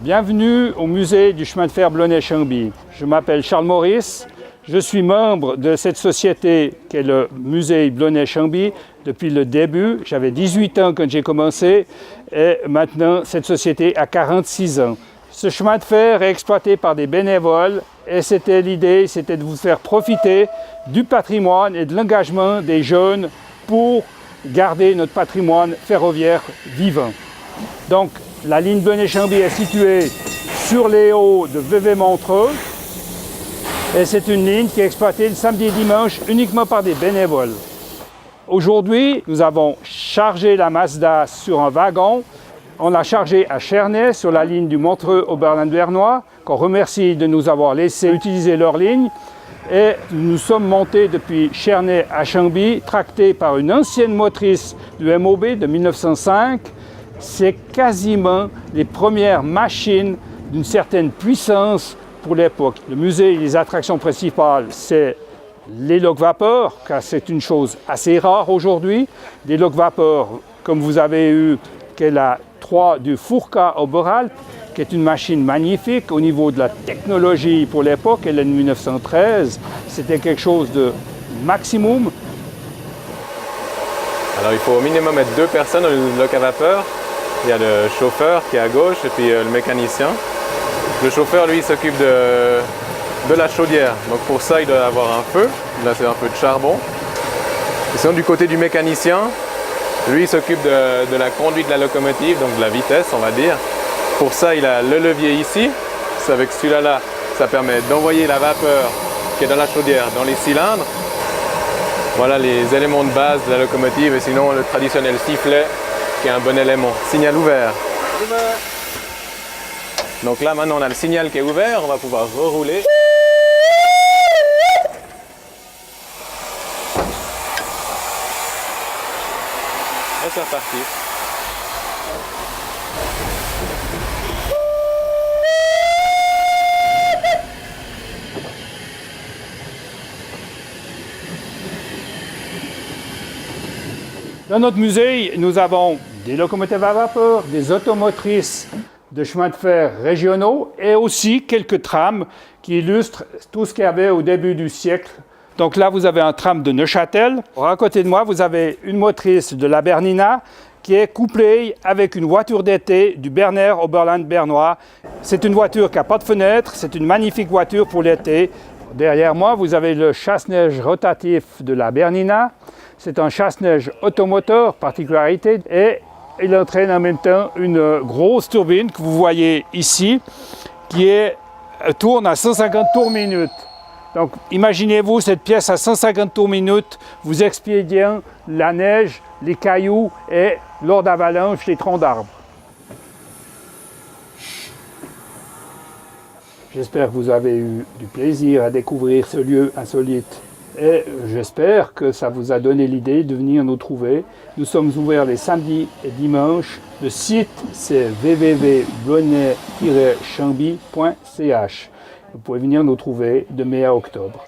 Bienvenue au musée du chemin de fer Blonay-Chambly. Je m'appelle Charles Maurice, je suis membre de cette société qui est le musée Blonay-Chambly depuis le début. J'avais 18 ans quand j'ai commencé et maintenant cette société a 46 ans. Ce chemin de fer est exploité par des bénévoles et l'idée, c'était de vous faire profiter du patrimoine et de l'engagement des jeunes pour garder notre patrimoine ferroviaire vivant. Donc, la ligne Blonay-Chambly est située sur les hauts de Vevey-Montreux et c'est une ligne qui est exploitée le samedi et dimanche uniquement par des bénévoles. Aujourd'hui, nous avons chargé la Mazda sur un wagon. On l'a chargée à Cherney sur la ligne du Montreux-Oberland-Vernois, qu'on remercie de nous avoir laissé utiliser leur ligne. Et nous sommes montés depuis Cherney à Chambly, tractés par une ancienne motrice du MOB de 1905. C'est quasiment les premières machines d'une certaine puissance pour l'époque. Le musée, les attractions principales, c'est les loques-vapeurs, car c'est une chose assez rare aujourd'hui. Des loques-vapeurs, comme vous avez eu, qu'est la 3 du Fourcade-Oberalp, qui est une machine magnifique au niveau de la technologie pour l'époque. Elle est de 1913. C'était quelque chose de maximum. Alors il faut au minimum mettre 2 personnes dans une loque à vapeur. Il y a le chauffeur qui est à gauche et puis le mécanicien. Le chauffeur, lui, s'occupe de la chaudière. Donc pour ça, il doit avoir un feu. Là, c'est un feu de charbon. Et sinon, du côté du mécanicien, lui, il s'occupe de la conduite de la locomotive, donc de la vitesse, on va dire. Pour ça, il a le levier ici. C'est avec celui-là, ça permet d'envoyer la vapeur qui est dans la chaudière dans les cylindres. Voilà les éléments de base de la locomotive. Et sinon, le traditionnel sifflet, qui est un bon élément. Signal ouvert. Donc là, maintenant, on a le signal qui est ouvert. On va pouvoir rerouler. Et c'est reparti. Dans notre musée, nous avons des locomotives à vapeur, des automotrices de chemin de fer régionaux et aussi quelques trams qui illustrent tout ce qu'il y avait au début du siècle. Donc là, vous avez un tram de Neuchâtel. À côté de moi, vous avez une motrice de la Bernina qui est couplée avec une voiture d'été du Berner Oberland-Bernois. C'est une voiture qui n'a pas de fenêtre, c'est une magnifique voiture pour l'été. Derrière moi, vous avez le chasse-neige rotatif de la Bernina. C'est un chasse-neige automoteur, particularité, et il entraîne en même temps une grosse turbine que vous voyez ici, qui tourne à 150 tours minute. Donc imaginez-vous cette pièce à 150 tours minute, vous expédiant la neige, les cailloux et lors d'avalanche, les troncs d'arbres. J'espère que vous avez eu du plaisir à découvrir ce lieu insolite. Et j'espère que ça vous a donné l'idée de venir nous trouver. Nous sommes ouverts les samedis et dimanches. Le site, c'est www.blonay-chambly.ch. Vous pouvez venir nous trouver de mai à octobre.